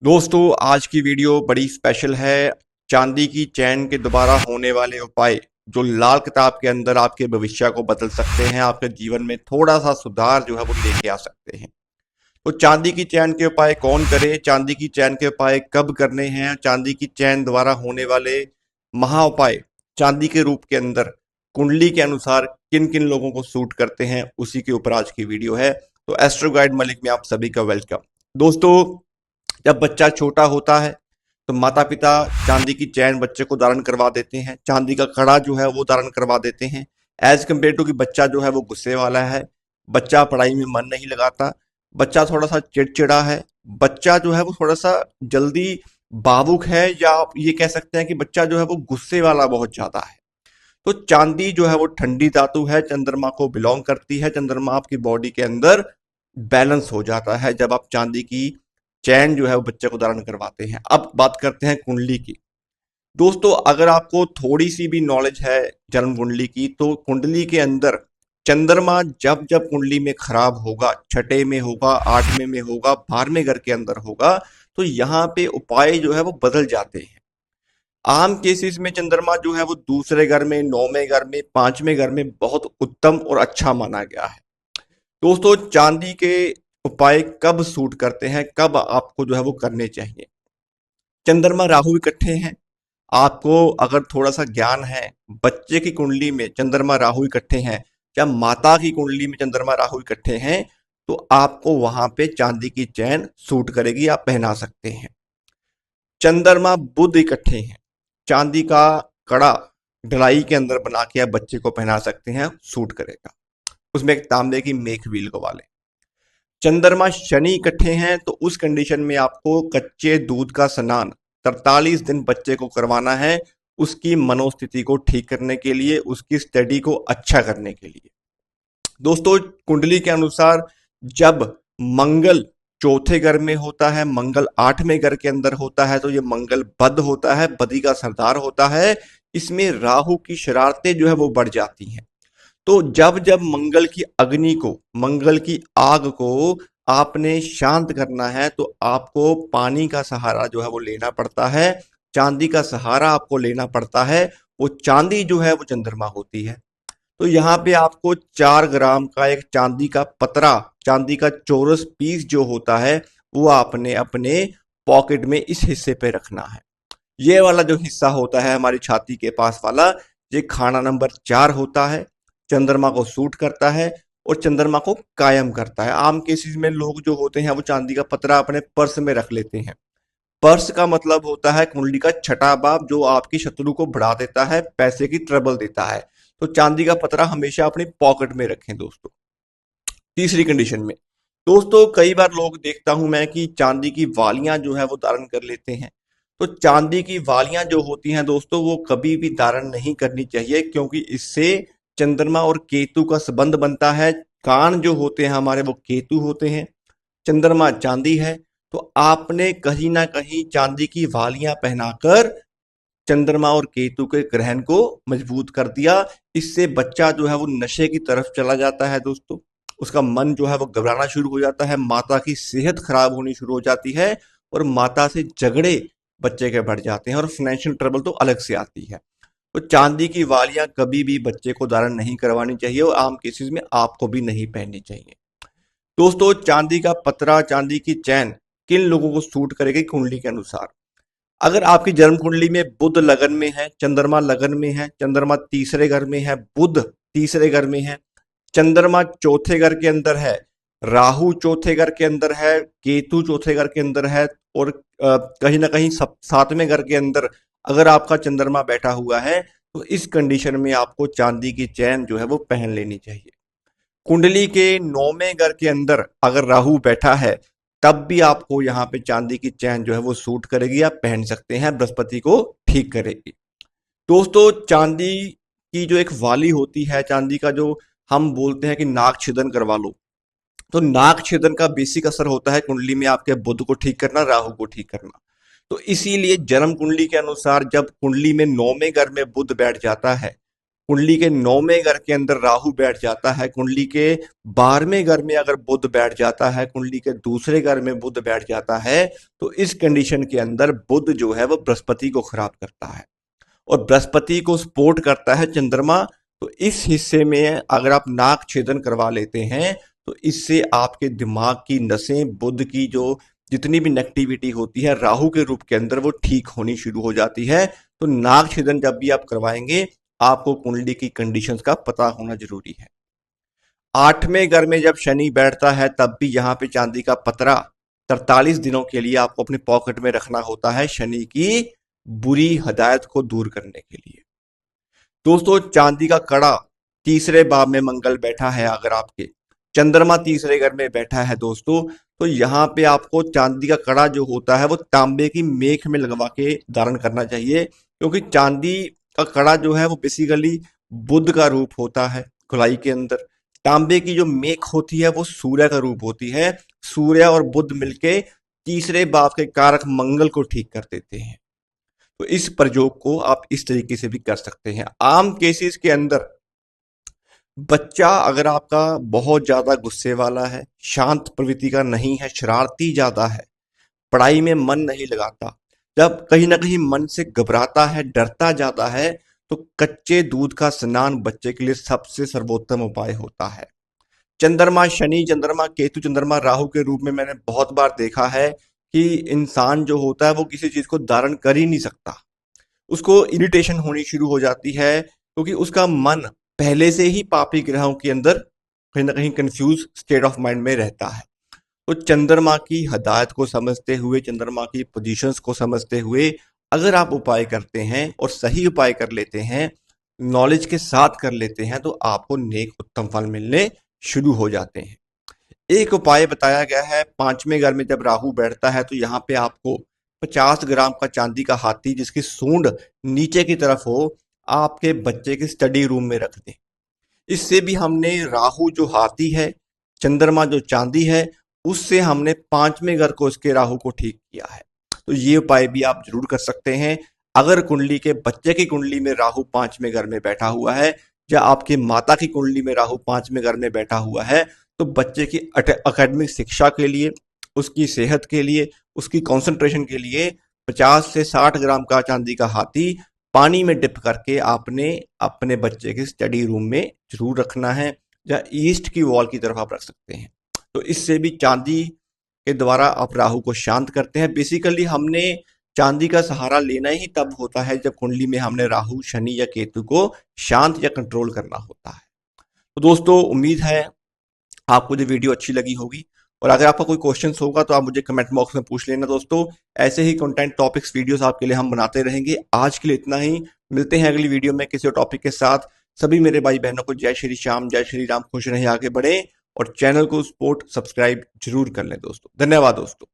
दोस्तों आज की वीडियो बड़ी स्पेशल है। चांदी की चैन के दोबारा होने वाले उपाय जो लाल किताब के अंदर आपके भविष्य को बदल सकते हैं, आपके जीवन में थोड़ा सा सुधार जो है वो लेके आ सकते हैं। तो चांदी की चैन के उपाय कौन करे, चांदी की चैन के उपाय कब करने हैं, चांदी की चैन द्वारा होने वाले महा उपाय चांदी के रूप के अंदर कुंडली के अनुसार किन किन लोगों को सूट करते हैं, उसी के ऊपर आज की वीडियो है। तो एस्ट्रो गाइड मलिक में आप सभी का वेलकम। दोस्तों, जब बच्चा छोटा होता है तो माता पिता चांदी की चैन बच्चे को धारण करवा देते हैं, चांदी का कड़ा जो है वो धारण करवा देते हैं। एज कम्पेयर टू कि बच्चा जो है वो गुस्से वाला है, बच्चा पढ़ाई में मन नहीं लगाता, बच्चा थोड़ा सा चिड़चिड़ा है, बच्चा जो है वो थोड़ा सा जल्दी भावुक है, या आप ये कह सकते हैं कि बच्चा जो है वो गुस्से वाला बहुत ज्यादा है। तो चांदी जो है वो ठंडी धातु है, चंद्रमा को बिलोंग करती है। चंद्रमा आपकी बॉडी के अंदर बैलेंस हो जाता है जब आप चांदी की चैन जो है वो बच्चे को धारण करवाते हैं। अब बात करते हैं कुंडली की। दोस्तों, अगर आपको थोड़ी सी भी नॉलेज है जन्म कुंडली की, तो कुंडली के अंदर चंद्रमा जब जब कुंडली में खराब होगा, छठे में होगा, आठवें में होगा, 12वें घर के अंदर होगा, तो यहाँ पे उपाय जो है वो बदल जाते हैं। आम केसेस में चंद्रमा जो है वो दूसरे घर में, 9वें घर में, 5वें घर में बहुत उत्तम और अच्छा माना गया है। दोस्तों, चांदी के उपाय कब सूट करते हैं, कब आपको जो है वो करने चाहिए। चंद्रमा राहु इकट्ठे हैं, आपको अगर थोड़ा सा ज्ञान है, बच्चे की कुंडली में चंद्रमा राहु इकट्ठे हैं या माता की कुंडली में चंद्रमा राहु इकट्ठे हैं, तो आपको वहां पे चांदी की चैन सूट करेगी, आप पहना सकते हैं। चंद्रमा बुध इकट्ठे हैं, चांदी का कड़ा ढलाई के अंदर बना के आप बच्चे को पहना सकते हैं, सूट करेगा। उसमें एक तांबे की मेख भी लगवा लें। चंद्रमा शनि इकट्ठे हैं, तो उस कंडीशन में आपको कच्चे दूध का स्नान 43 दिन बच्चे को करवाना है, उसकी मनोस्थिति को ठीक करने के लिए, उसकी स्टडी को अच्छा करने के लिए। दोस्तों, कुंडली के अनुसार जब मंगल चौथे घर में होता है, मंगल 8वें घर के अंदर होता है, तो ये मंगल बद होता है, बदी का सरदार होता है। इसमें राहु की शरारतें जो है वो बढ़ जाती हैं। तो जब जब मंगल की अग्नि को, मंगल की आग को आपने शांत करना है, तो आपको पानी का सहारा जो है वो लेना पड़ता है, चांदी का सहारा आपको लेना पड़ता है। वो चांदी जो है वो चंद्रमा होती है। तो यहाँ पे आपको 4 ग्राम का एक चांदी का पतरा, चांदी का चौरस पीस जो होता है, वो आपने अपने पॉकेट में इस हिस्से पे रखना है। ये वाला जो हिस्सा होता है हमारी छाती के पास वाला, ये खाना नंबर 4 होता है, चंद्रमा को सूट करता है और चंद्रमा को कायम करता है। आम केसेस में लोग जो होते हैं वो चांदी का पतरा अपने पर्स में रख लेते हैं। पर्स का मतलब होता है कुंडली का छठा भाव, जो आपकी शत्रु को बढ़ा देता है, पैसे की ट्रबल देता है। तो चांदी का पतरा हमेशा अपनी पॉकेट में रखें दोस्तों। तीसरी कंडीशन में दोस्तों, कई बार लोग देखता हूं मैं कि चांदी की वालियां जो है वो धारण कर लेते हैं। तो चांदी की वालियां जो होती हैं दोस्तों, वो कभी भी धारण नहीं करनी चाहिए, क्योंकि इससे चंद्रमा और केतु का संबंध बनता है। कान जो होते हैं हमारे, वो केतु होते हैं, चंद्रमा चांदी है। तो आपने कहीं ना कहीं चांदी की वालियां पहनाकर चंद्रमा और केतु के ग्रहण को मजबूत कर दिया। इससे बच्चा जो है वो नशे की तरफ चला जाता है दोस्तों, उसका मन जो है वो घबराना शुरू हो जाता है, माता की सेहत खराब होनी शुरू हो जाती है, और माता से झगड़े बच्चे के बढ़ जाते हैं, और फाइनेंशियल ट्रबल तो अलग से आती है। तो चांदी की वालियां कभी भी बच्चे को धारण नहीं करवानी चाहिए, और आम केसेस में आपको भी नहीं पहननी चाहिए। दोस्तों, चांदी का पतरा, चांदी की चैन किन लोगों को सूट करेगी कुंडली के अनुसार। अगर आपकी जन्म कुंडली में बुध लगन में है, चंद्रमा लगन में है, चंद्रमा तीसरे घर में है, बुध तीसरे घर में है, चंद्रमा चौथे घर के अंदर है, राहु चौथे घर के अंदर है, केतु चौथे घर के अंदर है, और कहीं ना कहीं 7वें घर के अंदर अगर आपका चंद्रमा बैठा हुआ है, तो इस कंडीशन में आपको चांदी की चैन जो है वो पहन लेनी चाहिए। कुंडली के 9वें घर के अंदर अगर राहु बैठा है, तब भी आपको यहाँ पे चांदी की चैन जो है वो सूट करेगी, आप पहन सकते हैं, बृहस्पति को ठीक करेगी। दोस्तों, चांदी की जो एक वाली होती है, चांदी का जो हम बोलते हैं कि नाक छेदन करवा लो, तो नाक छेदन का बेसिक असर होता है कुंडली में आपके बुध को ठीक करना, राहु को ठीक करना। तो इसीलिए जन्म कुंडली के अनुसार जब कुंडली में 9वें घर में बुध बैठ जाता है, कुंडली के 9वें घर के अंदर राहु बैठ जाता है, कुंडली के 12वें घर में अगर बुध बैठ जाता है, कुंडली के दूसरे घर में बुध बैठ जाता है, तो इस कंडीशन के अंदर बुध जो है वो बृहस्पति को खराब करता है और बृहस्पति को सपोर्ट करता है चंद्रमा। तो इस हिस्से में अगर आप नाक छेदन करवा लेते हैं तो इससे आपके दिमाग की नसें, बुध की जो जितनी भी नेगेटिविटी होती है राहु के रूप के अंदर वो ठीक होनी शुरू हो जाती है। तो नाक छेदन जब भी आप करवाएंगे आपको कुंडली की कंडीशंस का पता होना जरूरी है। 8वें घर में जब शनि बैठता है तब भी यहाँ पे चांदी का पतरा 43 दिनों के लिए आपको अपने पॉकेट में रखना होता है, शनि की बुरी हदायत को दूर करने के लिए। दोस्तों, चांदी का कड़ा तीसरे भाव में मंगल बैठा है, अगर आपके चंद्रमा तीसरे घर में बैठा है दोस्तों, तो यहाँ पे आपको चांदी का कड़ा जो होता है वो तांबे की मेख में लगवा के धारण करना चाहिए, क्योंकि चांदी का कड़ा जो है वो बेसिकली बुध का रूप होता है खुलाई के अंदर। तांबे की जो मेख होती है वो सूर्य का रूप होती है। सूर्य और बुध मिलके तीसरे भाव के कारक मंगल को ठीक कर देते हैं। तो इस प्रयोग को आप इस तरीके से भी कर सकते हैं। आम केसेस के अंदर बच्चा अगर आपका बहुत ज्यादा गुस्से वाला है, शांत प्रवृत्ति का नहीं है, शरारती ज्यादा है, पढ़ाई में मन नहीं लगाता, जब कहीं ना कहीं मन से घबराता है, डरता ज्यादा है, तो कच्चे दूध का स्नान बच्चे के लिए सबसे सर्वोत्तम उपाय होता है। चंद्रमा शनि, चंद्रमा केतु, चंद्रमा राहु के रूप में मैंने बहुत बार देखा है कि इंसान जो होता है वो किसी चीज को धारण कर ही नहीं सकता, उसको इरिटेशन होनी शुरू हो जाती है, क्योंकि उसका मन पहले से ही पापी ग्रहों के अंदर कहीं ना कहीं कंफ्यूज स्टेट ऑफ माइंड में रहता है। तो चंद्रमा की हदायत को समझते हुए, चंद्रमा की पोजीशंस को समझते हुए अगर आप उपाय करते हैं और सही उपाय कर लेते हैं, नॉलेज के साथ कर लेते हैं, तो आपको नेक उत्तम फल मिलने शुरू हो जाते हैं। एक उपाय बताया गया है, 5वें घर में जब राहु बैठता है तो यहाँ पे आपको 50 ग्राम का चांदी का हाथी जिसकी सूंड नीचे की तरफ हो, आपके बच्चे के स्टडी रूम में रख दें। इससे भी हमने राहु जो हाथी है, चंद्रमा जो चांदी है, उससे हमने 5वें घर को, उसके राहु को ठीक किया है। तो ये उपाय भी आप जरूर कर सकते हैं। अगर कुंडली के बच्चे की कुंडली में राहु 5वें घर में बैठा हुआ है, या आपके माता की कुंडली में राहु 5वें घर में बैठा हुआ है, तो बच्चे की अकेडमिक शिक्षा के लिए, उसकी सेहत के लिए, उसकी कंसंट्रेशन के लिए 50 से 60 ग्राम का चांदी का हाथी पानी में डिप करके आपने अपने बच्चे के स्टडी रूम में जरूर रखना है, या ईस्ट की वॉल की तरफ आप रख सकते हैं। तो इससे भी चांदी के द्वारा आप राहु को शांत करते हैं। बेसिकली हमने चांदी का सहारा लेना ही तब होता है जब कुंडली में हमने राहु, शनि या केतु को शांत या कंट्रोल करना होता है। तो दोस्तों, उम्मीद है आपको जो वीडियो अच्छी लगी होगी, और अगर आपका कोई क्वेश्चंस होगा तो आप मुझे कमेंट बॉक्स में पूछ लेना दोस्तों। ऐसे ही कंटेंट टॉपिक्स वीडियोस आपके लिए हम बनाते रहेंगे। आज के लिए इतना ही, मिलते हैं अगली वीडियो में किसी और टॉपिक के साथ। सभी मेरे भाई बहनों को जय श्री श्याम, जय श्री राम, खुश रहें, आगे बढ़े, और चैनल को सपोर्ट सब्सक्राइब जरूर कर लें दोस्तों। धन्यवाद दोस्तों।